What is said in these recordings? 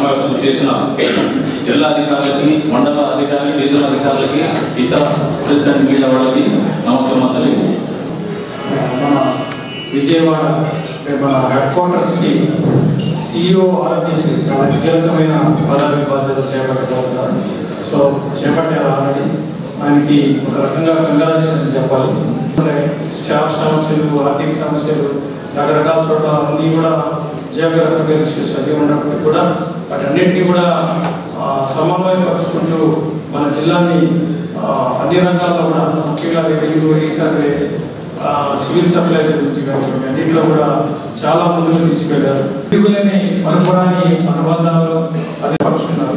సమావేశం చేసిన జిల్లా అధికారులకి, మండల అధికారులకి, రీజనల్ అధికారులకి, ఇతర ప్రెస్ అండ్ మీడియా వాళ్ళకి నమస్కారం తెలియదు. మన విజయవాడ మన హెడ్ క్వార్టర్స్కి CEO ఆర్ఎండిసి చాలా కీలకమైన పదవి బాధ్యతలు చేపట్టబోతున్నారు. సో చేపట్టారు ఆల్రెడీ. ఆయనకి ఒక రకంగా కంగ్రాచులేషన్ చెప్పాలి. స్టాఫ్ సమస్యలు, ఆర్థిక సమస్యలు, రకరకాల చోట్ల అన్నీ కూడా జియోగ్రఫికల్ ఇష్యూస్ అది ఉన్నప్పటికీ కూడా వాటన్నింటినీ కూడా సమన్వయపరుచుకుంటూ మన జిల్లాని అన్ని రంగాల్లో కూడా ముఖ్యంగా రెవెన్యూ, రీసర్వే, సివిల్ సప్లైస్ గురించి కాబట్టి అన్నింటిలో కూడా చాలా ముందుకు తీసుకెళ్లారు. తిరుగులేని అనుభవాన్ని అనుబంధాలు అది పరుచుకున్నారు.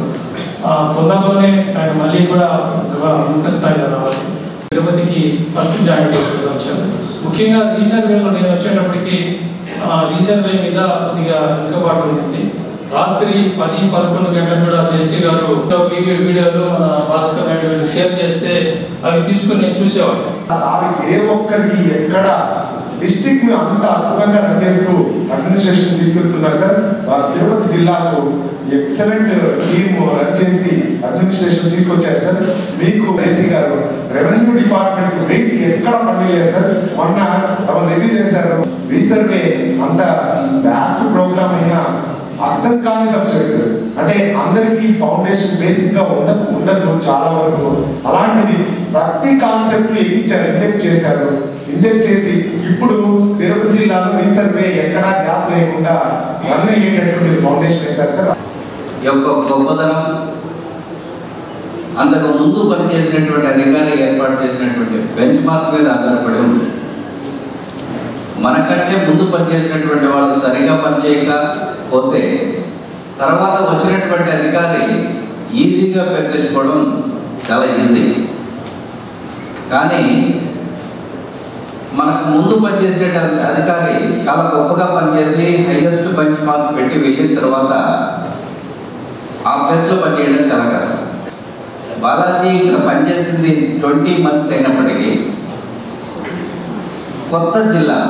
పొందాలోనే ఆయన మళ్ళీ కూడా ఉన్నత స్థాయిలో రావాలి. తిరుపతికి ఫస్ట్ జాయిన్ వచ్చారు. ముఖ్యంగా రీసర్వేలో నేను వచ్చేటప్పటికి రీసర్వే మీద కొద్దిగా వెనుకబాటు ఉంటుంది. రాత్రి 10-11 గంటలు కూడా జేసీ గారు వీడియోలు మన భాస్కర్ నాయుడు షేర్ చేస్తే అవి తీసుకుని నేను చూసేవాడిని. ఏ ఒక్కరికి ఎక్కడ డిస్ట్రిక్ట్ అంత అద్భుతంగా రన్ చేస్తూ అడ్మినిస్ట్రేషన్ తీసుకెళ్తున్నారు సార్. తిరుపతి జిల్లాకు ఎక్సలెంట్ టీమ్ రన్ చేసి అడ్మినిస్ట్రేషన్ తీసుకొచ్చారు సార్. మీకు జేసీ గారు రెవెన్యూ డిపార్ట్మెంట్ వెయిట్ ఎక్కడ పనిలేదు సార్. మొన్న ఎవరు రివ్యూ చేశారు. రీసర్వే అంత వ్యాస్ట్ ప్రోగ్రామ్ అయినా అర్థం కాని సబ్జెక్ట్, అంటే అందరికీ ఫౌండేషన్ బేసిక్ గా ఉండదు చాలా వరకు. అలాంటిది ప్రతి కాన్సెప్ట్ ఎక్కించారు, ఇంజెక్ట్ చేసి ఇప్పుడు తిరుపతి జిల్లాలో రీసర్వే ఎక్కడా గ్యాప్ లేకుండా రన్ అయ్యేటట్టు మీరు ఫౌండేషన్ వేశారు సార్. యొక్క గొప్పతనం అంతకు ముందు పనిచేసినటువంటి అధికారి ఏర్పాటు చేసినటువంటి బెంచ్ మార్క్ మీద ఆధారపడి ఉంది. మనకంటే ముందు పనిచేసినటువంటి వాళ్ళు సరిగా పనిచేయకపోతే తర్వాత వచ్చినటువంటి అధికారి ఈజీగా పెద్దెచ్చుకోవడం చాలా ఈజీ. కానీ మనకు ముందు పనిచేసే అధికారి చాలా గొప్పగా పనిచేసి హైయెస్ట్ బెంచ్ మార్క్ పెట్టి వెళ్ళిన తర్వాత ఆ ప్లేస్లో పనిచేయడం చాలా కష్టం. బాలాజీ ఇక్కడ పనిచేసింది 20 months అయినప్పటికీ కొత్త జిల్లా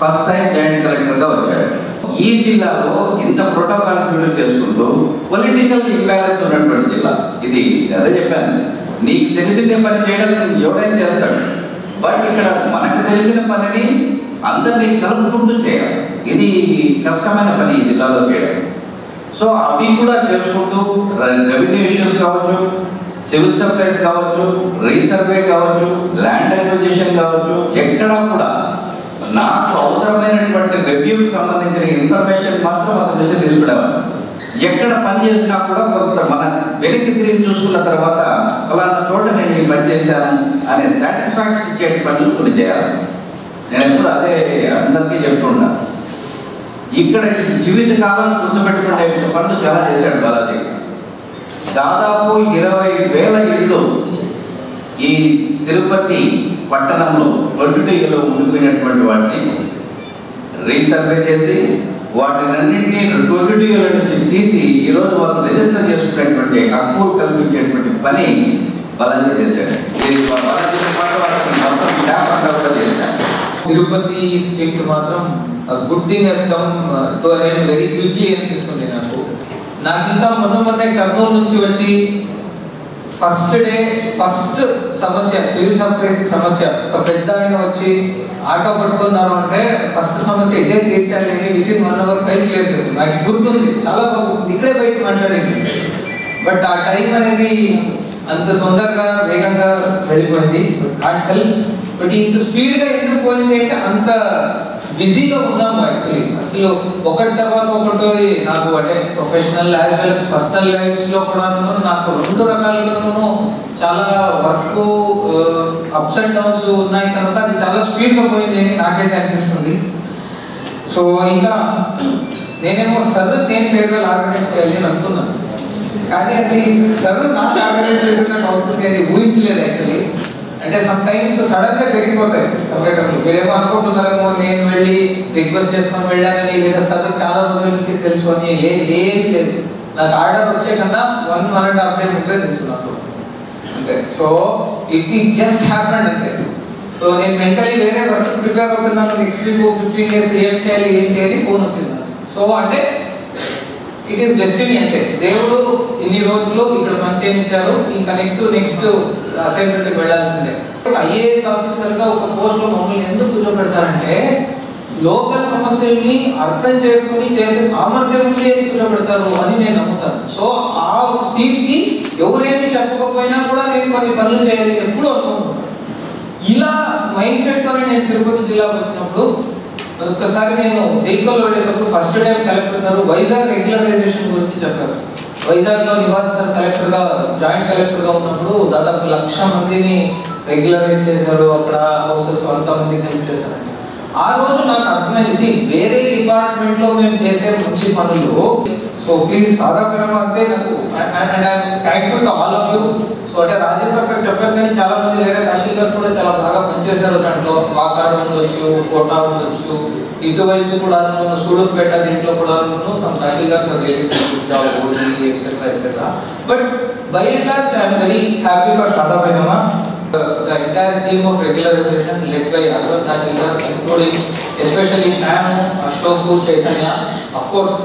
ఫస్ట్ టైం జాయింట్ కలెక్టర్గా వచ్చాడు. ఈ జిల్లాలో ఇంత ప్రోటోకాల్ ఫీల్ చేసుకుంటూ పొలిటికల్ ఇంబ్యాలెన్స్ ఉన్నటువంటి జిల్లా ఇది. అదే చెప్పాను, నీకు తెలిసిన పని చేయడం ఎవడైనా చేస్తాడు, బట్ ఇక్కడ మనకు తెలిసిన పనిని అందరినీ కలుపుకుంటూ చేయాలి. ఇది కష్టమైన పని ఈ జిల్లాలో చేయడం. సో అవి కూడా చేసుకుంటూ రెవెన్యూ ఇష్యూస్ కావచ్చు, సివిల్ సప్లైస్ కావచ్చు, రీసర్వే కావచ్చు, ల్యాండ్ అక్విజిషన్ కావచ్చు, ఎక్కడా కూడా నాకు అవసరమైనటువంటి రివ్యూకి సంబంధించిన ఇన్ఫర్మేషన్ మాత్రం అతని నుంచి తీసుకునేవాడు. ఎక్కడ పని చేసినా కూడా కొంత మన వెనక్కి తిరిగి చూసుకున్న తర్వాత అలాంటి చోట నేను ఈ పని చేశాను అనే సాటిస్ఫాక్షన్ ఇచ్చే పనులు కొన్ని చేయాలి. నేను ఎప్పుడు అదే అందరికీ చెప్తున్నా. ఇక్కడ ఈ జీవితకాలం గుర్తుపెట్టుకునే పనులు చాలా చేశాడు బాలాజీ. దాదాపు 20,000 ఇళ్ళు ఈ తిరుపతి పట్టణంలో 22 ఉండిపోయినటువంటి వాటిని రీసర్వే చేసి వాటినన్నింటినీ 22 నుంచి తీసి ఈరోజు వాళ్ళు రిజిస్టర్ చేసుకునేటువంటి హక్కు కల్పించేటువంటి పని బాలాజీ చేశాడు. తిరుపతి స్టేట్ మాత్రం good thing he's come to an end very quickly అనిపిస్తుంది నాకు ఇంకా మొన్నే కర్నూలు నుంచి వచ్చి ఫస్ట్ సమస్య సివిల్ సప్లైస్ సమస్య ఒక పెద్ద ఆయన వచ్చి ఆటో పట్టుకున్నారు అంటే ఫస్ట్ సమస్య ఇదే తీర్చాలి వితిన్ 1 hour ఫైల్ క్లియర్ చేస్తుంది. నాకు గుర్తుంది, చాలా బాగుంది. ఇక్కడే బయట మాట్లాడేది, బట్ ఆ టైం అనేది అంత తొందరగా వేగంగా వెళ్ళిపోయింది. కాంట్ హెల్ప్, బట్ ఇంత స్పీడ్గా ఎందుకు పోయింది అంటే అంత బిజీగా ఉన్నాము. యాక్చువల్లీ అసలు ఒకటి తర్వాత ఒకటి నాకు అంటే professional as well as personal లైఫ్స్లో కూడా నాకు 2 రకాలుగాను చాలా వర్క్ అప్స్ అండ్ డౌన్స్ ఉన్నాయి కనుక అది చాలా స్పీడ్గా పోయింది అని నాకైతే అనిపిస్తుంది. సో ఇంకా నేనేమో నేను ఫేర్వెల్ ఆర్గనైజ్ చేయాలి అని అనుకున్నాను, కానీ అది నాకు ఆర్గనైజ్ చేసినట్టు అవుతుంది అని ఊహించలేదు యాక్చువల్లీ. అంటే సమ్ టైమ్స్ సడన్ గా జరిగిపోతాయి సెపరేటర్లు. మీరేమో అనుకుంటున్నారేమో నేను వెళ్ళి రిక్వెస్ట్ చేసుకొని వెళ్ళానని, లేదా సదరు చాలా రోజుల నుంచి తెలుసుకొని ఏమీ లేదు. నాకు ఆర్డర్ వచ్చే కన్నా 1.5 day ముందే తెలుసుకున్నాను అంతే. సో ఇట్ జస్ట్ హ్యాపెండ్ అంతే. సో నేను మెంటలీ వేరే వర్క్ ప్రిపేర్ అవుతున్నాను, నెక్స్ట్ వీక్ 15 days ఏం చేయాలి ఏంటి అని ఫోన్ వచ్చింది. సో అంటే ఇట్ ఈస్ డెస్టినీ అంతే. దేవుడు ఇన్ని రోజులు ఇక్కడ పనిచేయించారు, ఇంకా నెక్స్ట్ అసైన్మెంట్కి వెళ్ళాల్సిందే. ఐఏఎస్ ఆఫీసర్గా ఒక పోస్ట్లో మమ్మల్ని ఎందుకు కూర్చోబెడతారంటే లోకల్ సమస్యల్ని అర్థం చేసుకుని చేసే సామర్థ్యం ఉండి కూర్చోబెడతారు అని నేను నమ్ముతాను. సో ఆ సీట్కి ఎవరేమి చెప్పకపోయినా కూడా నేను కొన్ని పనులు చేయాలి ఎప్పుడు అనుకుంటున్నాను. ఇలా మైండ్ సెట్తోనే నేను తిరుపతి జిల్లాకు వచ్చినప్పుడు ఒక్కసారి నేను వెహికల్ వెళ్ళేటప్పుడు ఫస్ట్ టైం కలెక్టర్ గారు వైజాగ్ రెగ్యులరైజేషన్ గురించి చెప్పారు. వైజాగ్లో నివాస్ సార్ కలెక్టర్గా జాయింట్ కలెక్టర్గా ఉన్నప్పుడు దాదాపు 1,00,000 మందిని రెగ్యులరైజ్ చేశారు, అక్కడ హౌసెస్ అంతమందికి హెల్ప్ చేశారు. ఆ రోజు నాకు అర్థమైంది వేరే డిపార్ట్మెంట్లో మేము చేసే మంచి పనులు. సో ప్లీజ్ సాధారణంగా అంటే నాకు and I'm thankful to all of you. So అంటే రాజేంద్ర అక్కడ చెప్పారు కానీ చాలా మంది వేరే తహసీల్ గారు కూడా చాలా బాగా పనిచేశారు. దాంట్లో వాకాడ ఉండొచ్చు, కోటా ఉండొచ్చు, ఇటువైపు కూడా సూడూరుపేట దీంట్లో కూడా సమ్ తహసీల్ గారు etcetera. But by and large I'm very happy for సాధారణంగా the entire team of regularization led by Aswar Tahsildar, including especially Sham, Ashok, Chaitanya. Of course,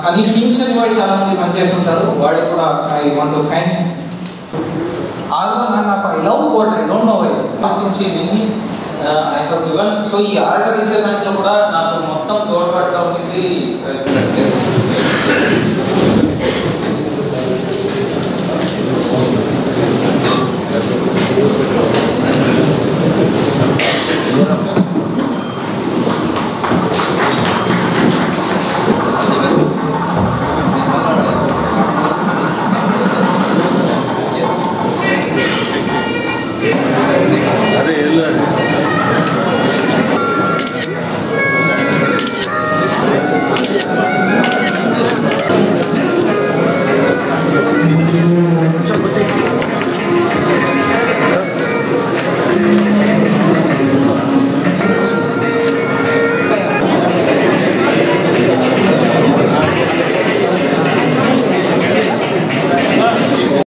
కానీ టీమ్స్ అని వాళ్ళు చాలా మంది పనిచేస్తుంటారు, వాళ్ళు కూడా I want to thank. నాకు I love what I don't know why. I have given. So ఈ order ఇచ్చే దాంట్లో కూడా నాకు మొత్తం తోడ్పడటం